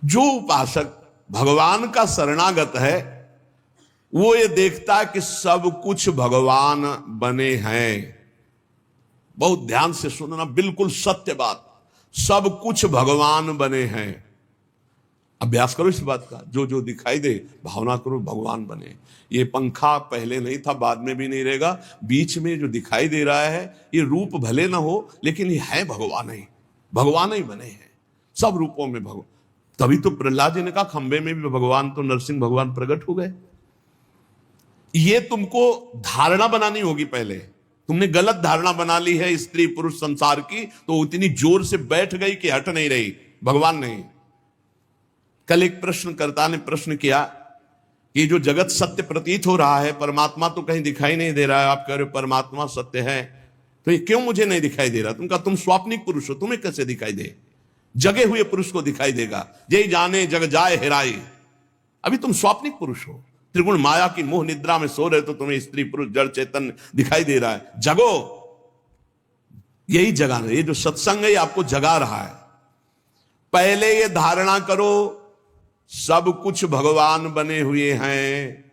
जो उपासक भगवान का शरणागत है वो ये देखता है कि सब कुछ भगवान बने हैं। बहुत ध्यान से सुनना, बिल्कुल सत्य बात, सब कुछ भगवान बने हैं। अभ्यास करो इस बात का, जो जो दिखाई दे भावना करो भगवान बने। ये पंखा पहले नहीं था, बाद में भी नहीं रहेगा। बीच में जो दिखाई दे रहा है ये रूप भले ना हो, लेकिन ये है भगवान ही, भगवान ही बने हैं सब रूपों में भगवान। तभी तो प्रहलाद जी ने कहा खंबे में भी भगवान, तो नरसिंह भगवान प्रकट हो गए। ये तुमको धारणा बनानी होगी। पहले तुमने गलत धारणा बना ली है स्त्री पुरुष संसार की, तो इतनी जोर से बैठ गई कि हट नहीं रही, भगवान नहीं। कल एक प्रश्नकर्ता ने प्रश्न किया कि जो जगत सत्य प्रतीत हो रहा है, परमात्मा तो कहीं दिखाई नहीं दे रहा है, आप कह रहे हो परमात्मा सत्य है, तो ये क्यों मुझे नहीं दिखाई दे रहा? तुम कहा तुम स्वाप्निक पुरुष हो, तुम्हें कैसे दिखाई दे? जगे हुए पुरुष को दिखाई देगा। जय जाने जग जाए हेराई, अभी तुम स्वाप्निक पुरुष हो, त्रिगुण माया की मोह निद्रा में सो रहे, तो तुम्हें स्त्री पुरुष जड़ चेतन दिखाई दे रहा है। जगो, यही जगा रहा है, ये जो सत्संग है ये आपको जगा रहा है। पहले ये धारणा करो सब कुछ भगवान बने हुए हैं,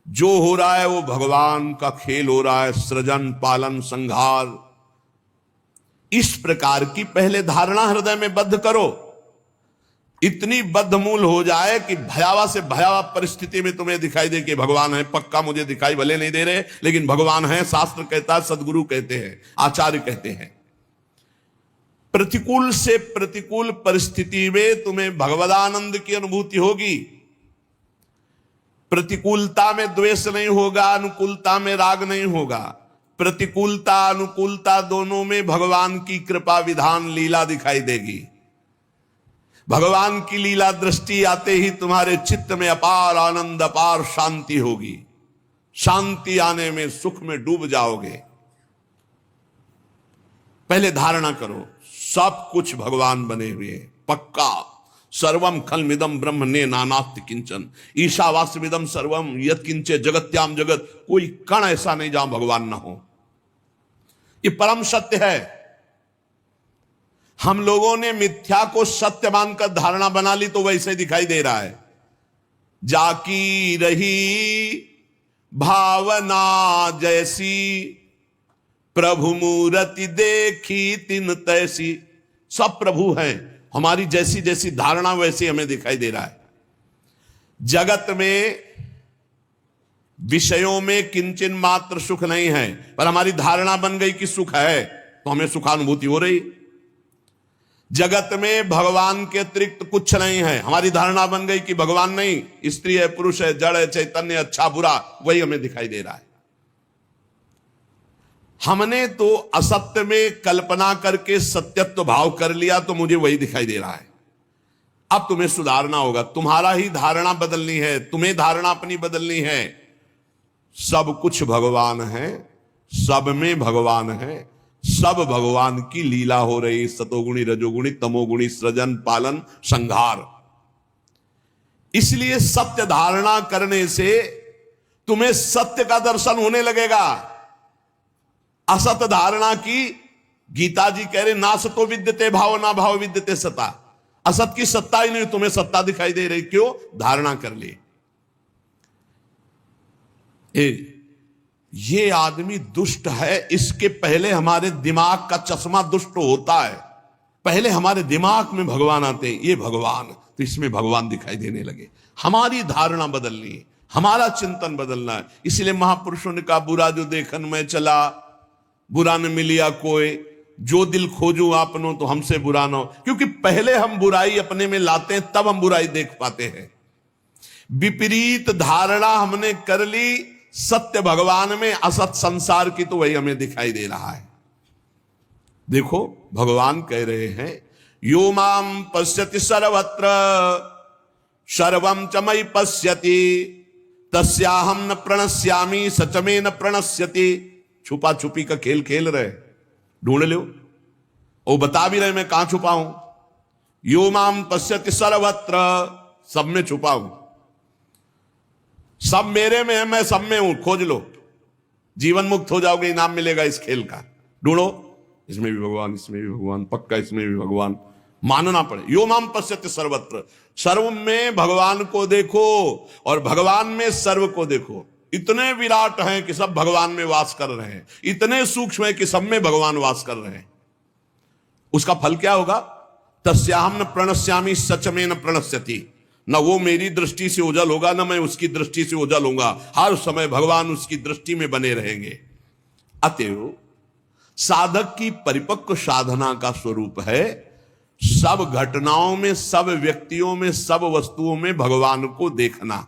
जो हो रहा है वो भगवान का खेल हो रहा है, सृजन पालन संहार। इस प्रकार की पहले धारणा हृदय में बद्ध करो, इतनी बद्धमूल हो जाए कि भयावह से भयावह परिस्थिति में तुम्हें दिखाई दे कि भगवान है। पक्का मुझे दिखाई भले नहीं दे रहे, लेकिन भगवान है, शास्त्र कहता है, सदगुरु कहते हैं, आचार्य कहते हैं। प्रतिकूल से प्रतिकूल परिस्थिति में तुम्हें भगवदानंद की अनुभूति होगी। प्रतिकूलता में द्वेष नहीं होगा, अनुकूलता में राग नहीं होगा। प्रतिकूलता अनुकूलता दोनों में भगवान की कृपा विधान लीला दिखाई देगी। भगवान की लीला दृष्टि आते ही तुम्हारे चित्त में अपार आनंद, अपार शांति होगी। शांति आने में सुख में डूब जाओगे। पहले धारणा करो सब कुछ भगवान बने हुए, पक्का। सर्वम खलमिदम ब्रह्म ने नानास्ति किंचन, ईशावास्यमिदम सर्वम यत् किंचे जगत्याम जगत, कोई कण ऐसा नहीं जहां भगवान ना हो। ये परम सत्य है। हम लोगों ने मिथ्या को सत्य मानकर धारणा बना ली, तो वैसे दिखाई दे रहा है। जाकी रही भावना जैसी, प्रभु मूर्ति देखी तिन तैसी। सब प्रभु हैं, हमारी जैसी जैसी धारणा वैसी हमें दिखाई दे रहा है। जगत में विषयों में किंचन मात्र सुख नहीं है, पर हमारी धारणा बन गई कि सुख है, तो हमें सुखानुभूति हो रही। जगत में भगवान के अतिरिक्त कुछ नहीं है, हमारी धारणा बन गई कि भगवान नहीं, स्त्री है, पुरुष है, जड़ है, चैतन्य, अच्छा बुरा, वही हमें दिखाई दे रहा है। हमने तो असत्य में कल्पना करके सत्यत्व भाव कर लिया, तो मुझे वही दिखाई दे रहा है। अब तुम्हें सुधारना होगा, तुम्हारा ही धारणा बदलनी है, तुम्हें धारणा अपनी बदलनी है। सब कुछ भगवान है, सब में भगवान है, सब भगवान की लीला हो रही। सतोगुणी रजोगुणी तमोगुणी, सृजन पालन संहार। इसलिए सत्य धारणा करने से तुम्हें सत्य का दर्शन होने लगेगा। असत धारणा की, गीता जी कह रहे ना सतो विद्यते भाव ना भाव विद्यते सता। असत की सत्ता ही नहीं, तुम्हें सत्ता दिखाई दे रही, क्यों? धारणा कर ली। ये आदमी दुष्ट है, इसके पहले हमारे दिमाग का चश्मा दुष्ट होता है। पहले हमारे दिमाग में भगवान आते हैं, ये भगवान, तो इसमें भगवान दिखाई देने लगे। हमारी धारणा बदलनी है, हमारा चिंतन बदलना है। इसलिए महापुरुषों ने कहा बुरा जो देखन में चला, बुरा न मिलिया कोई, जो दिल खोजू आपनो तो हमसे बुरा ना हो। क्योंकि पहले हम बुराई अपने में लाते हैं, तब हम बुराई देख पाते हैं। विपरीत धारणा हमने कर ली सत्य भगवान में, असत संसार की, तो वही हमें दिखाई दे रहा है। देखो भगवान कह रहे हैं यो माम पश्यति सर्वत्र सर्वम च मयि पश्यति तस्याहम न प्रणश्यामि सच में न प्रणश्यति। छुपा छुपी का खेल खेल रहे, ढूंढ लो, वो बता भी रहे मैं कहां छुपा हूं। यो माम पश्यति सर्वत्र, सब में छुपा हूं, सब मेरे में है, मैं सब में हूं, खोज लो, जीवन मुक्त हो जाओगे, इनाम मिलेगा इस खेल का। ढूंढो, इसमें भी भगवान, इसमें भी भगवान, पक्का इसमें भी भगवान, मानना पड़े। यो माम पश्यति सर्वत्र, सर्व में भगवान को देखो और भगवान में सर्व को देखो। इतने विराट हैं कि सब भगवान में वास कर रहे हैं, इतने सूक्ष्म है कि सब में भगवान वास कर रहे हैं। उसका फल क्या होगा? तस्याहम न प्रणश्यामी सच में न प्रणश्यति, न वो मेरी दृष्टि से ओझल होगा न मैं उसकी दृष्टि से ओझल होऊंगा, हर समय भगवान उसकी दृष्टि में बने रहेंगे। अतएव साधक की परिपक्व साधना का स्वरूप है सब घटनाओं में, सब व्यक्तियों में, सब वस्तुओं में भगवान को देखना।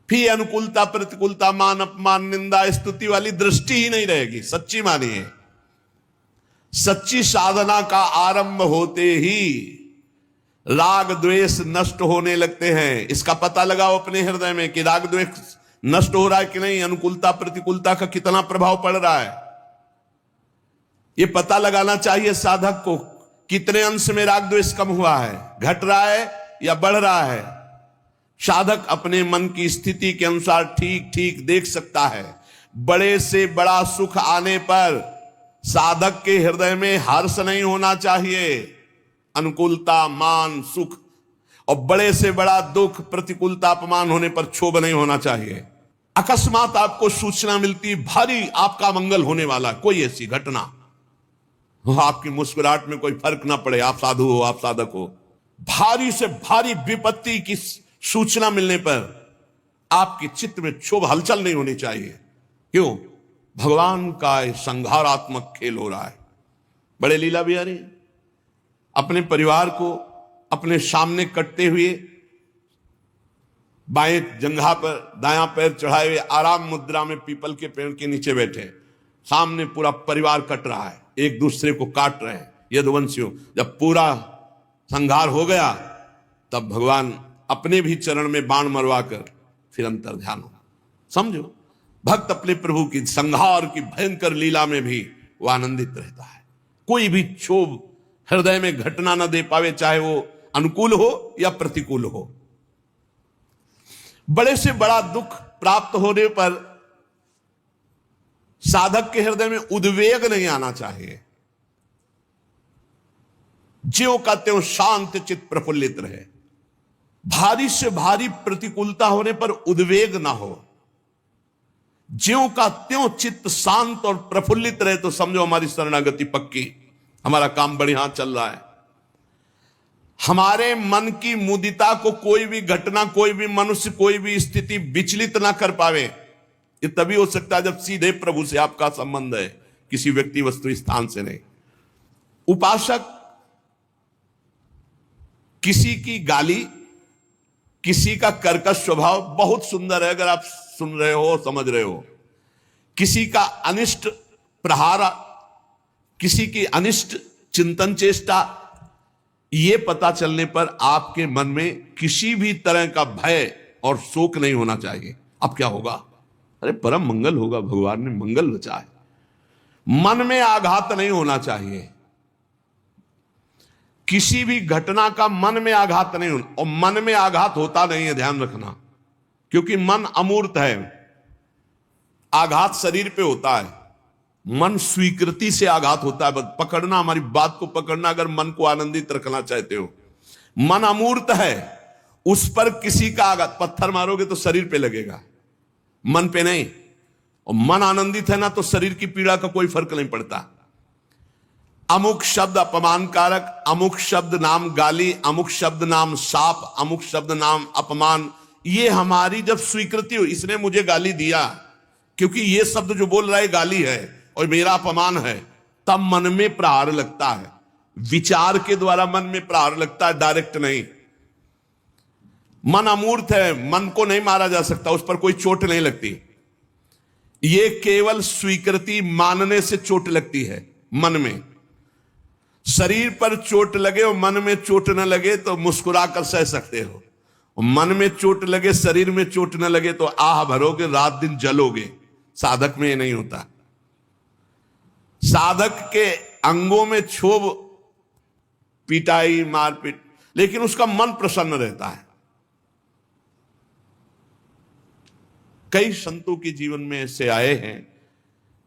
फिर अनुकूलता, प्रतिकूलता, मान अपमान, निंदा, स्तुति वाली दृष्टि ही नहीं रहेगी। सच्ची मानिए, सच्ची साधना का आरंभ होते ही राग द्वेष नष्ट होने लगते हैं। इसका पता लगाओ अपने हृदय में कि राग द्वेष नष्ट हो रहा है कि नहीं, अनुकूलता प्रतिकूलता का कितना प्रभाव पड़ रहा है। यह पता लगाना चाहिए साधक को, कितने अंश में राग द्वेष कम हुआ है, घट रहा है या बढ़ रहा है। साधक अपने मन की स्थिति के अनुसार ठीक ठीक देख सकता है। बड़े से बड़ा सुख आने पर साधक के हृदय में हर्ष नहीं होना चाहिए, अनुकूलता, मान, सुख, और बड़े से बड़ा दुख, प्रतिकूलता, अपमान होने पर क्षोभ नहीं होना चाहिए। अकस्मात आपको सूचना मिलती भारी आपका मंगल होने वाला, कोई ऐसी घटना, आपकी मुस्कुराहट में कोई फर्क ना पड़े, आप साधु हो, आप साधक हो, भारी से भारी विपत्ति की सूचना मिलने पर आपके चित्त में क्षोभ, हलचल नहीं होनी चाहिए। क्यों? भगवान का संहारात्मक खेल हो रहा है। बड़े लीला बिहारी अपने परिवार को अपने सामने कटते हुए बाएं जंघा पर दायां पैर चढ़ाए हुए आराम मुद्रा में पीपल के पेड़ के नीचे बैठे, सामने पूरा परिवार कट रहा है, एक दूसरे को काट रहे हैं यदुवंशियों। जब पूरा संहार हो गया तब भगवान अपने भी चरण में बाण मरवा कर फिर अंतर ध्यान हो। समझो, भक्त अपने प्रभु की संहार की भयंकर लीला में भी वो आनंदित रहता है। कोई भी क्षोभ हृदय में घटना न दे पावे, चाहे वो अनुकूल हो या प्रतिकूल हो। बड़े से बड़ा दुख प्राप्त होने पर साधक के हृदय में उद्वेग नहीं आना चाहिए। ज्यों का त्यों शांत चित्त प्रफुल्लित रहे। भारी से भारी प्रतिकूलता होने पर उद्वेग ना हो, ज्यों का त्यों चित्त शांत और प्रफुल्लित रहे, तो समझो हमारी शरणागति पक्की, हमारा काम बढ़िया चल रहा है। हमारे मन की मुदिता को कोई भी घटना, कोई भी मनुष्य, कोई भी स्थिति विचलित ना कर पावे। ये तभी हो सकता है जब सीधे प्रभु से आपका संबंध है, किसी व्यक्ति वस्तु स्थान से नहीं। उपासक किसी की गाली, किसी का कर्कश स्वभाव बहुत सुंदर है, अगर आप सुन रहे हो, समझ रहे हो। किसी का अनिष्ट प्रहार, किसी की अनिष्ट चिंतन चेष्टा, ये पता चलने पर आपके मन में किसी भी तरह का भय और शोक नहीं होना चाहिए। अब क्या होगा? अरे परम मंगल होगा, भगवान ने मंगल रचा है। मन में आघात नहीं होना चाहिए, किसी भी घटना का मन में आघात नहीं होना। और मन में आघात होता नहीं है, ध्यान रखना, क्योंकि मन अमूर्त है। आघात शरीर पे होता है, मन स्वीकृति से आघात होता है। बस पकड़ना, हमारी बात को पकड़ना, अगर मन को आनंदित रखना चाहते हो। मन अमूर्त है, उस पर किसी का आघात, पत्थर मारोगे तो शरीर पे लगेगा, मन पे नहीं। और मन आनंदित है ना, तो शरीर की पीड़ा का कोई फर्क नहीं पड़ता। अमुक शब्द अपमान कारक, अमुक शब्द नाम गाली, अमुक शब्द नाम शाप, अमुक शब्द नाम अपमान, ये हमारी जब स्वीकृति हो, इसने मुझे गाली दिया क्योंकि ये शब्द जो बोल रहा है गाली है और मेरा अपमान है, तब मन में प्रहार लगता है। विचार के द्वारा मन में प्रहार लगता है, डायरेक्ट नहीं। मन अमूर्त है, मन को नहीं मारा जा सकता, उस पर कोई चोट नहीं लगती। ये केवल स्वीकृति मानने से चोट लगती है मन में। शरीर पर चोट लगे और मन में चोट न लगे तो मुस्कुरा कर सह सकते हो। मन में चोट लगे, शरीर में चोट न लगे तो आह भरोगे, रात दिन जलोगे। साधक में ये नहीं होता। साधक के अंगों में क्षोभ, पिटाई, मारपीट, लेकिन उसका मन प्रसन्न रहता है। कई संतों के जीवन में ऐसे आए हैं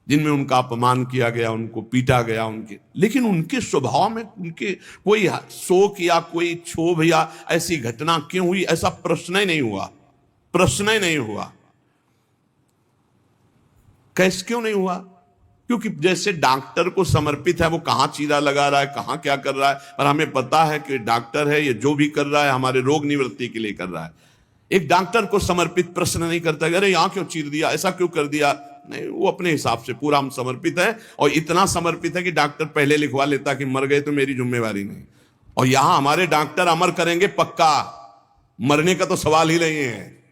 जिनमें उनका अपमान किया गया, उनको पीटा गया, लेकिन उनके स्वभाव में उनके कोई शोक या कोई क्षोभ या ऐसी घटना क्यों हुई, ऐसा प्रश्न ही नहीं हुआ, प्रश्न ही नहीं हुआ। कैसे क्यों नहीं हुआ? क्योंकि जैसे डॉक्टर को समर्पित है, वो कहां चीरा लगा रहा है, कहां क्या कर रहा है, पर हमें पता है कि डॉक्टर है, ये जो भी कर रहा है हमारे रोग निवृत्ति के लिए कर रहा है। एक डॉक्टर को समर्पित प्रश्न नहीं करता, अरे यहां क्यों चीर दिया, ऐसा क्यों कर दिया, नहीं, वो अपने हिसाब से पूरा हम समर्पित है, और इतना समर्पित है कि डॉक्टर पहले लिखवा लेता कि मर गए तो मेरी जिम्मेवारी नहीं। और यहां हमारे डॉक्टर अमर करेंगे पक्का, मरने का तो सवाल ही नहीं है,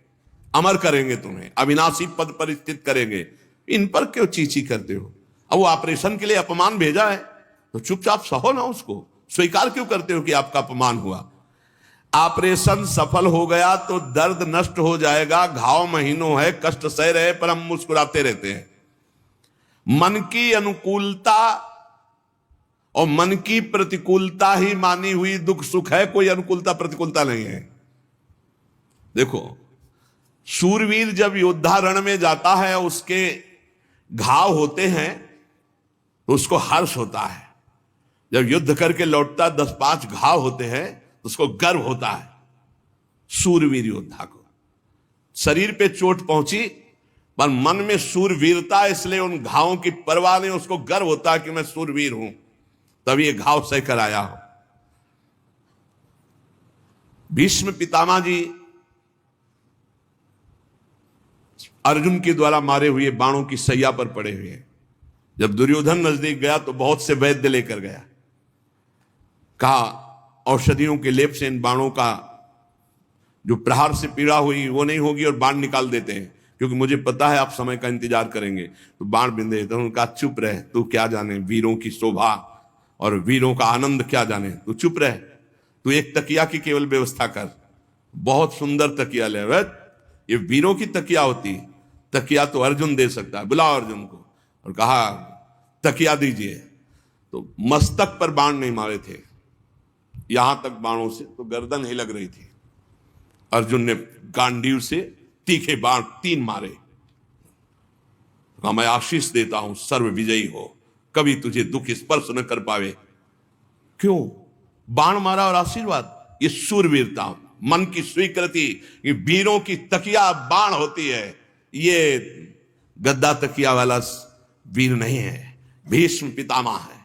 अमर करेंगे, तुम्हें अविनाशी पद पर स्थित करेंगे। इन पर क्यों चीची करते हो? अब वो ऑपरेशन के लिए अपमान भेजा है तो चुपचाप सहो ना, उसको स्वीकार क्यों करते हो कि आपका अपमान हुआ? ऑपरेशन सफल हो गया तो दर्द नष्ट हो जाएगा, घाव महीनों है, कष्ट सह रहे, पर हम मुस्कुराते रहते हैं। मन की अनुकूलता और मन की प्रतिकूलता ही मानी हुई दुख सुख है, कोई अनुकूलता प्रतिकूलता नहीं है। देखो, शूरवीर जब योद्धा रण में जाता है, उसके घाव होते हैं तो उसको हर्ष होता है, जब युद्ध करके लौटता 10-5 घाव होते हैं तो उसको गर्व होता है। शूरवीर योद्धा को शरीर पे चोट पहुंची पर मन में शूरवीरता, इसलिए उन घावों की परवाह नहीं, उसको गर्व होता है कि मैं शूरवीर हूं, तभी ये घाव सह कर आया हूं। भीष्म पितामह जी अर्जुन के द्वारा मारे हुए बाणों की सैया पर पड़े हुए हैं। जब दुर्योधन नजदीक गया तो बहुत से वैद्य लेकर गया, कहा औषधियों के लेप से इन बाणों का जो प्रहार से पीड़ा हुई वो नहीं होगी, और बाण निकाल देते हैं, क्योंकि मुझे पता है आप समय का इंतजार करेंगे, तो बाण बिंदे। तो उनका चुप रहे, तू क्या जाने वीरों की शोभा और वीरों का आनंद क्या जाने, तू चुप रहे, तू एक तकिया की केवल व्यवस्था कर, बहुत सुंदर तकिया ले, ये वीरों की तकिया होती, तकिया तो अर्जुन दे सकता है, बुलाओ अर्जुन को। और कहा तकिया दीजिए, तो मस्तक पर बाण नहीं मारे थे, यहां तक बाणों से तो गर्दन ही लग रही थी। अर्जुन ने गांडीव से तीखे बाण 3 मारे, कहा मैं आशीष देता हूं सर्व विजयी हो, कभी तुझे दुख स्पर्श न कर पावे। क्यों? बाण मारा और आशीर्वाद, ये शूरवीरता, मन की स्वीकृति, ये वीरों की तकिया बाण होती है, ये गद्दा तकिया वाला वीर नहीं है, भीष्म पितामह है।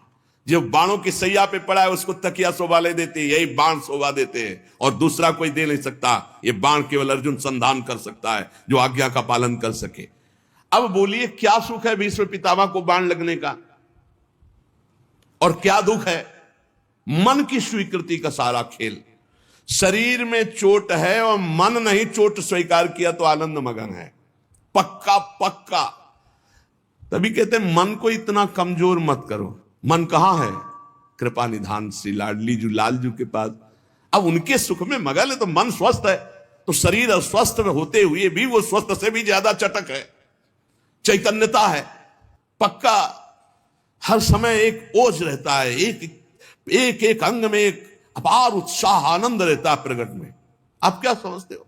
जो बाणों की सैया पे पड़ा है उसको तकिया शोभा ले देते, यही बाण शोभा देते हैं, और दूसरा कोई दे नहीं सकता। ये बाण केवल अर्जुन संधान कर सकता है, जो आज्ञा का पालन कर सके। अब बोलिए क्या सुख है भीष्म पितामह को बाण लगने का, और क्या दुख है? मन की स्वीकृति का सारा खेल। शरीर में चोट है और मन नहीं चोट स्वीकार किया तो आनंद मगन है, पक्का पक्का। तभी कहते हैं मन को इतना कमजोर मत करो। मन कहां है? कृपा निधान श्री लाडली जू लाल जू के पास। अब उनके सुख में मगन है तो मन स्वस्थ है, तो शरीर अस्वस्थ होते हुए भी वो स्वस्थ से भी ज्यादा चटक है, चैतन्यता है, पक्का। हर समय एक ओज रहता है, एक एक अंग में एक अपार उत्साह आनंद रहता है प्रकट में। आप क्या समझते हो?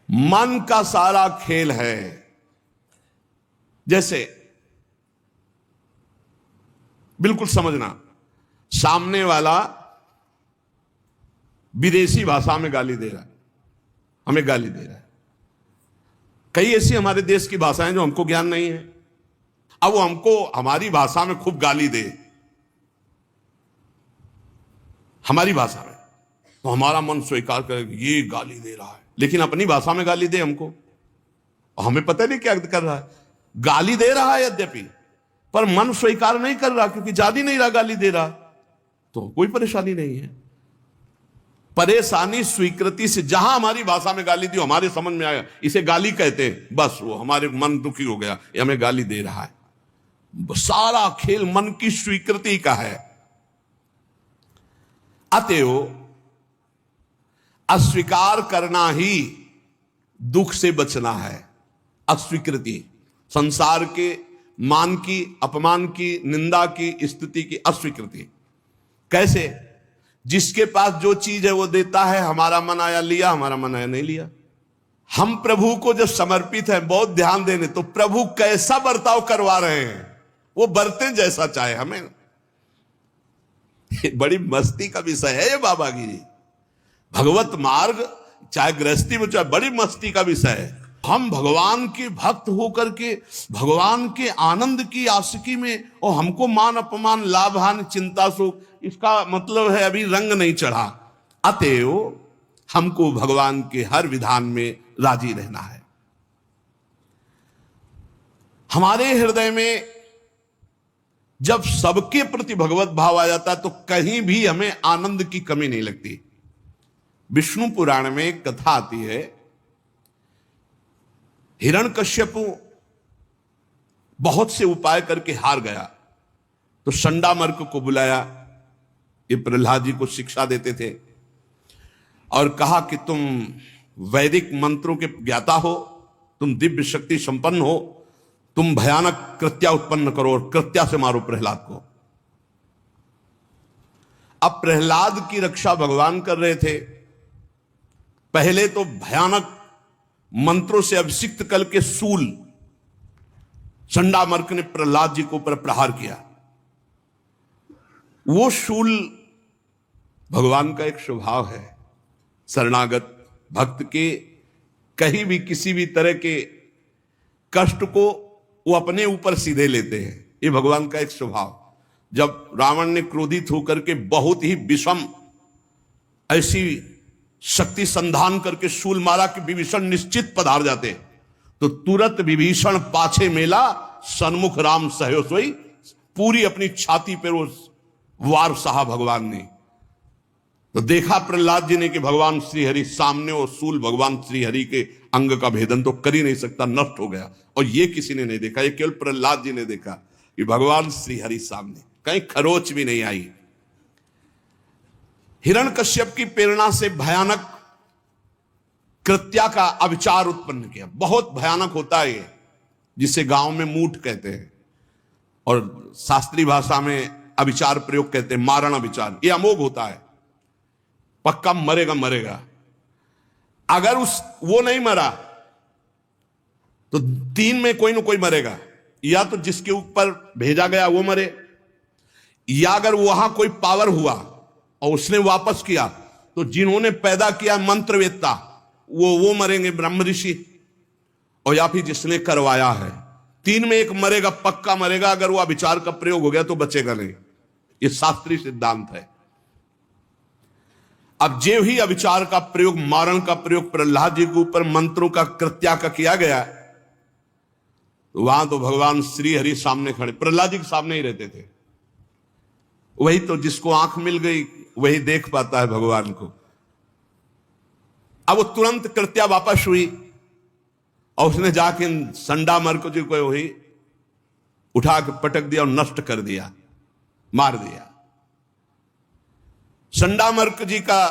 मन का सारा खेल है। जैसे बिल्कुल समझना, सामने वाला विदेशी भाषा में गाली दे रहा है, हमें गाली दे रहा है। कई ऐसी हमारे देश की भाषाएं जो हमको ज्ञान नहीं है, अब वो हमको हमारी भाषा में खूब गाली दे, हमारी भाषा में, तो हमारा मन स्वीकार करे ये गाली दे रहा है, लेकिन अपनी भाषा में गाली दे हमको, और हमें पता नहीं क्या कर रहा है। गाली दे रहा है यद्यपि, पर मन स्वीकार नहीं कर रहा, क्योंकि जान ही नहीं रहा गाली दे रहा, तो कोई परेशानी नहीं है। परेशानी स्वीकृति से, जहां हमारी भाषा में गाली दी, हमारे समझ में आया इसे गाली कहते हैं, बस वो हमारे मन दुखी हो गया, ये हमें गाली दे रहा है। सारा खेल मन की स्वीकृति का है। अतएव अस्वीकार करना ही दुख से बचना है। अस्वीकृति, संसार के मान की, अपमान की, निंदा की, स्तुति की अस्वीकृति। कैसे? जिसके पास जो चीज है वो देता है, हमारा मन आया लिया, हमारा मन आया नहीं लिया। हम प्रभु को जब समर्पित हैं, बहुत ध्यान देने, तो प्रभु कैसा बर्ताव करवा रहे हैं, वो बरते जैसा चाहे हमें। बड़ी मस्ती का विषय है ये बाबा गिरी। भगवत मार्ग चाहे गृहस्थी में, चाहे बड़ी मस्ती का विषय है। हम भगवान के भक्त होकर के भगवान के आनंद की आशिकी में, और हमको मान अपमान लाभ हानि चिंता सुख, इसका मतलब है अभी रंग नहीं चढ़ा। अतएव हमको भगवान के हर विधान में राजी रहना है। हमारे हृदय में जब सबके प्रति भगवत भाव आ जाता है तो कहीं भी हमें आनंद की कमी नहीं लगती। विष्णु पुराण में एक कथा आती है, हिरण्यकश्यपु बहुत से उपाय करके हार गया, तो संडामर्क को बुलाया। ये प्रहलाद जी को शिक्षा देते थे और कहा कि तुम वैदिक मंत्रों के ज्ञाता हो, तुम दिव्य शक्ति संपन्न हो, तुम भयानक कृत्या उत्पन्न करो और कृत्या से मारो प्रहलाद को। अब प्रहलाद की रक्षा भगवान कर रहे थे। पहले तो भयानक मंत्रों से अभिषिक्त करके शूल, संडामर्क ने प्रहलाद जी को ऊपर प्रहार किया। वो शूल भगवान का एक स्वभाव है, शरणागत भक्त के कहीं भी किसी भी तरह के कष्ट को वो अपने ऊपर सीधे लेते हैं। ये भगवान का एक स्वभाव। जब रावण ने क्रोधित होकर के बहुत ही विषम ऐसी शक्ति संधान करके शूल मारा कि विभीषण निश्चित पधार जाते, तो तुरंत विभीषण पाछे मेला, सन्मुख राम सहयो सोई, पूरी अपनी छाती पर वो वार सहा भगवान ने। तो देखा प्रहलाद जी ने कि भगवान श्रीहरि सामने, और शूल भगवान श्रीहरि के अंग का भेदन तो कर ही नहीं सकता, नष्ट हो गया। और ये किसी ने नहीं देखा, ये केवल प्रहलाद जी ने देखा कि भगवान श्रीहरि सामने, कहीं खरोच भी नहीं आई। हिरण्यकश्यप की प्रेरणा से भयानक कृत्या का अविचार उत्पन्न किया। बहुत भयानक होता है ये, जिसे गांव में मूठ कहते हैं और शास्त्रीय भाषा में अविचार प्रयोग कहते हैं, मारण अविचार। ये अमोघ होता है, पक्का मरेगा मरेगा। अगर वो नहीं मरा तो तीन में कोई ना कोई मरेगा, या तो जिसके ऊपर भेजा गया वो मरे, या अगर वहां कोई पावर हुआ और उसने वापस किया तो जिन्होंने पैदा किया मंत्रवेत्ता वो मरेंगे, ब्रह्म ऋषि, और या फिर जिसने करवाया है। तीन में एक मरेगा, पक्का मरेगा। अगर वो विचार का प्रयोग हो गया तो बचेगा नहीं। ये शास्त्रीय सिद्धांत है। अब जो ही अविचार का प्रयोग, मारण का प्रयोग प्रहलाद जी के ऊपर मंत्रों का कृत्या का किया गया, तो वहां तो भगवान श्री हरि सामने खड़े, प्रहलाद जी के सामने ही रहते थे। वही तो जिसको आंख मिल गई वही देख पाता है भगवान को। अब वो तुरंत कृत्या वापस हुई और उसने जाके संडामर्क जी को वही उठा के पटक दिया और नष्ट कर दिया, मार दिया। संडामर्क जी का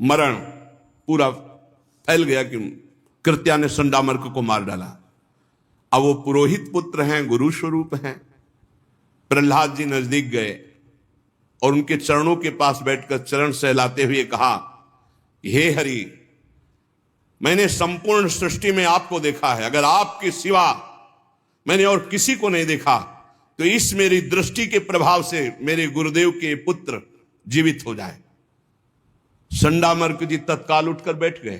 मरण पूरा फैल गया कि कृत्या ने संडामर्क को मार डाला। अब वो पुरोहित पुत्र हैं, गुरु स्वरूप हैं। प्रहलाद जी नजदीक गए और उनके चरणों के पास बैठकर चरण सहलाते हुए कहा, हे हरि, मैंने संपूर्ण सृष्टि में आपको देखा है, अगर आपके सिवा मैंने और किसी को नहीं देखा तो इस मेरी दृष्टि के प्रभाव से मेरे गुरुदेव के पुत्र जीवित हो जाए। संडामर्क जी तत्काल उठकर बैठ गए।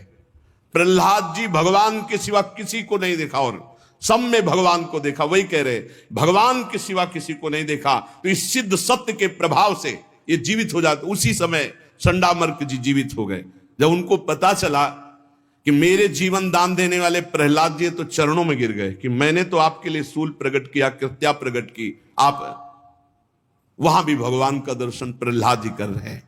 प्रहलाद जी भगवान के सिवा किसी को नहीं देखा और सब में भगवान को देखा। वही कह रहे, भगवान के सिवा किसी को नहीं देखा तो इस सिद्ध सत्य के प्रभाव से ये जीवित हो जाते। उसी समय संडामर्क जी जीवित हो गए। जब उनको पता चला कि मेरे जीवन दान देने वाले प्रहलाद जी तो चरणों में गिर गए कि मैंने तो आपके लिए शूल प्रकट किया, कृत्या प्रकट की, आप वहां भी भगवान का दर्शन प्रहलाद जी कर रहे हैं।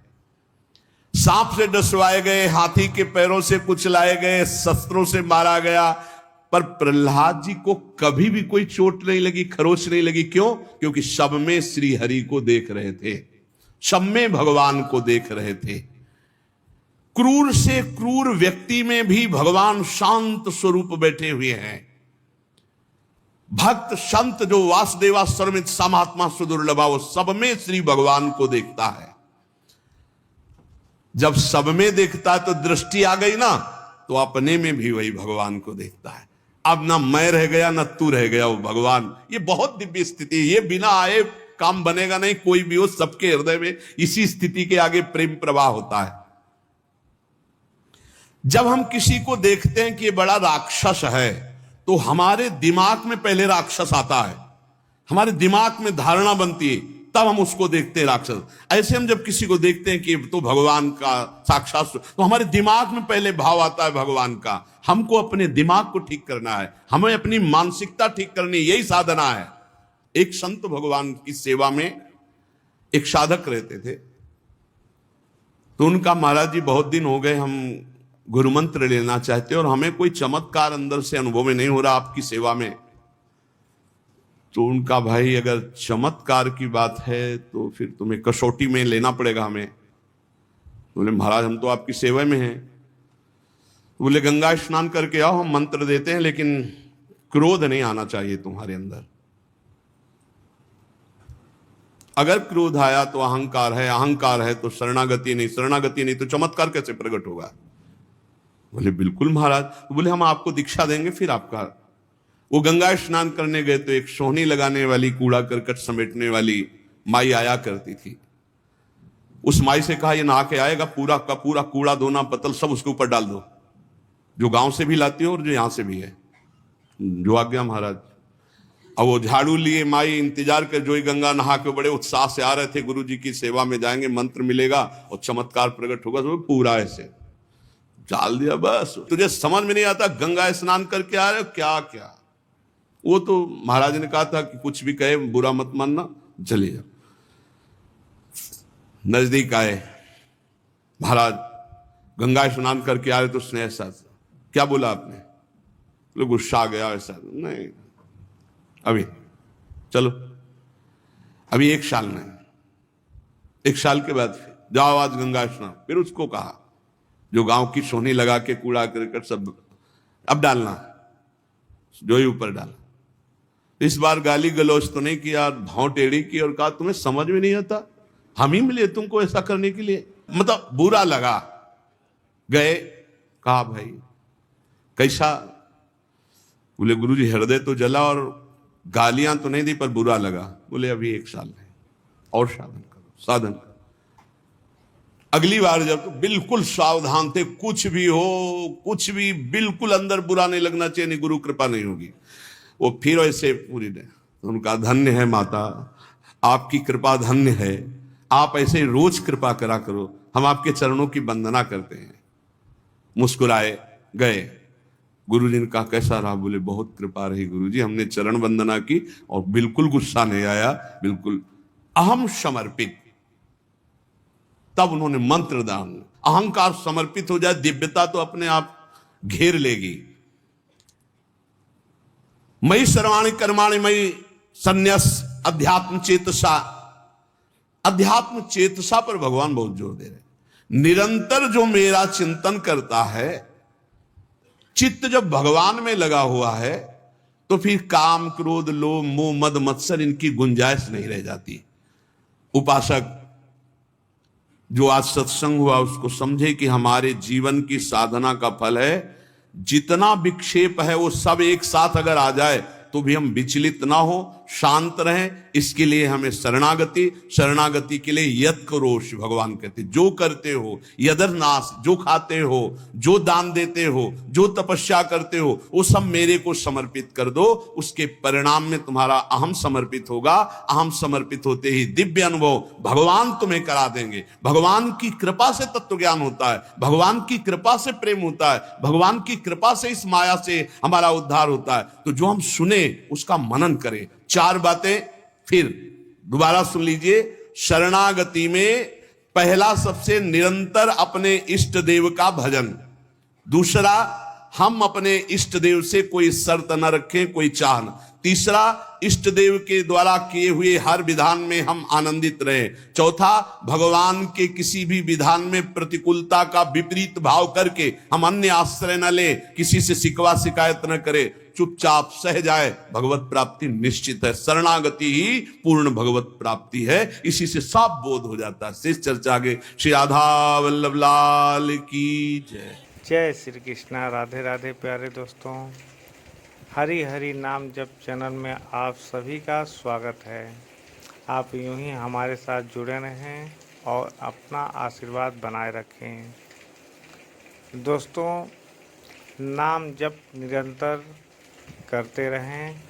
सांप से डसवाए गए, हाथी के पैरों से कुचलाए गए, शस्त्रों से मारा गया, पर प्रहलाद जी को कभी भी कोई चोट नहीं लगी, खरोच नहीं लगी। क्यों? क्योंकि सब में श्री हरि को देख रहे थे, सब में भगवान को देख रहे थे। क्रूर से क्रूर व्यक्ति में भी भगवान शांत स्वरूप बैठे हुए हैं। भक्त संत जो वासुदेवा सर्वमित समात्मा सुदुर्लभा, वो सब में श्री भगवान को देखता है। जब सब में देखता है तो दृष्टि आ गई ना, तो अपने में भी वही भगवान को देखता है। अब ना मैं रह गया ना तू रह गया, वो भगवान। ये बहुत दिव्य स्थिति है, ये बिना आए काम बनेगा नहीं। कोई भी हो, सबके हृदय में इसी स्थिति के आगे प्रेम प्रवाह होता है। जब हम किसी को देखते हैं कि ये बड़ा राक्षस है, तो हमारे दिमाग में पहले राक्षस आता है, हमारे दिमाग में धारणा बनती है, तब हम उसको देखते हैं राक्षस। ऐसे हम जब किसी को देखते हैं कि तो भगवान का साक्षात, तो हमारे दिमाग में पहले भाव आता है भगवान का। हमको अपने दिमाग को ठीक करना है, हमें अपनी मानसिकता ठीक करनी, यही साधना है। एक संत भगवान की सेवा में एक साधक रहते थे, तो उनका महाराज जी बहुत दिन हो गए हम गुरु मंत्र लेना चाहते और हमें कोई चमत्कार अंदर से अनुभव में नहीं हो रहा आपकी सेवा में। तो उनका भाई अगर चमत्कार की बात है तो फिर तुम्हें कसौटी में लेना पड़ेगा हमें। बोले महाराज हम तो आपकी सेवा में हैं। बोले गंगा स्नान करके आओ, हम मंत्र देते हैं, लेकिन क्रोध नहीं आना चाहिए तुम्हारे अंदर। अगर क्रोध आया तो अहंकार है, अहंकार है तो शरणागति नहीं, शरणागति नहीं तो चमत्कार कैसे प्रकट होगा। बोले बिल्कुल महाराज। बोले हम आपको दीक्षा देंगे फिर आपका। वो गंगा स्नान करने गए तो एक सोहनी लगाने वाली, कूड़ा करकट समेटने वाली माई आया करती थी। उस माई से कहा ये नहा के आएगा, पूरा का पूरा कूड़ा दोना पतल सब उसके ऊपर डाल दो, जो गांव से भी लाती हो और जो यहां से भी है, जो आज्ञा महाराज। अब वो झाड़ू लिए माई इंतजार कर, जो ही गंगा नहा के बड़े उत्साह से आ रहे थे, गुरु जी की सेवा में जाएंगे, मंत्र मिलेगा और चमत्कार प्रकट होगा। तो पूरा ऐसे डाल दिया। बस तुझे समझ में नहीं आता गंगा स्नान करके आ रहे हो क्या क्या। वो तो महाराज ने कहा था कि कुछ भी कहे बुरा मत मानना, चले जाओ। नजदीक आए महाराज, गंगा स्नान करके आ रहे तो स्नेह साथ क्या बोला आपने? बोले गुस्सा आ गया। ऐसा नहीं, अभी चलो, अभी एक साल नहीं, एक साल के बाद फिर जाओ आज गंगा स्नान। फिर उसको कहा जो गांव की सोनी लगा के कूड़ा करकट सब अब डालना, जो ही ऊपर डाला। इस बार गाली गलौज तो नहीं किया, भाव टेढ़ी की और कहा तुम्हें समझ में नहीं आता, हम ही मिले तुमको ऐसा करने के लिए, मतलब बुरा लगा। गए, कहा भाई कैसा? बोले गुरुजी हृदय तो जला और गालियां तो नहीं दी पर बुरा लगा। बोले अभी एक साल है और साधन करो, साधन करो। अगली बार जब तो बिल्कुल सावधान थे, कुछ भी हो कुछ भी, बिल्कुल अंदर बुरा नहीं लगना चाहिए, नहीं गुरु कृपा नहीं होगी। वो फिर ऐसे पूरी ने उनका धन्य है माता, आपकी कृपा धन्य है, आप ऐसे रोज कृपा करा करो, हम आपके चरणों की वंदना करते हैं। मुस्कुराए, गए। गुरुजी ने कहा कैसा रहा? बोले बहुत कृपा रही गुरुजी, हमने चरण वंदना की और बिल्कुल गुस्सा नहीं आया, बिल्कुल अहम समर्पित। तब उन्होंने मंत्र दान, अहंकार समर्पित हो जाए, दिव्यता तो अपने आप घेर लेगी। मई सर्वाणि कर्माणि मई संन्यास अध्यात्म चेतसा। अध्यात्म चेतसा पर भगवान बहुत जोर दे रहे। निरंतर जो मेरा चिंतन करता है, चित्त जब भगवान में लगा हुआ है, तो फिर काम क्रोध लोभ मोह मद मत्सर इनकी गुंजाइश नहीं रह जाती। उपासक जो आज सत्संग हुआ उसको समझे कि हमारे जीवन की साधना का फल है, जितना विक्षेप है वो सब एक साथ अगर आ जाए तो भी हम विचलित ना हो, शांत रहें। इसके लिए हमें शरणागति, शरणागति के लिए यद करो। भगवान कहते जो करते हो यदरनाश, जो खाते हो, जो दान देते हो, जो तपस्या करते हो, वो सब मेरे को समर्पित कर दो। उसके परिणाम में तुम्हारा अहम समर्पित होगा। अहम समर्पित होते ही दिव्य अनुभव भगवान तुम्हें करा देंगे। भगवान की कृपा से तत्व ज्ञान होता है, भगवान की कृपा से प्रेम होता है, भगवान की कृपा से इस माया से हमारा उद्धार होता है। तो जो हम सुने उसका मनन करें। चार बातें फिर दोबारा सुन लीजिए। शरणागति में पहला सबसे निरंतर अपने इष्ट देव का भजन। दूसरा, हम अपने इष्ट देव से कोई शर्त न रखें, कोई चाह न। तीसरा, इष्ट देव के द्वारा किए हुए हर विधान में हम आनंदित रहें। चौथा, भगवान के किसी भी विधान में प्रतिकूलता का विपरीत भाव करके हम अन्य आश्रय न ले, किसी से शिकवा शिकायत न करें, चुपचाप सह जाए। भगवत प्राप्ति निश्चित है। शरणागति ही पूर्ण भगवत प्राप्ति है। इसी से साफ बोध हो जाता है। शेष चर्चा आगे। श्री राधा वल्लभ लाल की जय। जय श्री कृष्णा। राधे राधे प्यारे दोस्तों। हरि हरि नाम जप चैनल में आप सभी का स्वागत है। आप यूं ही हमारे साथ जुड़े रहें और अपना आशीर्वाद बनाए रखें। दोस्तों, नाम जप निरंतर करते रहें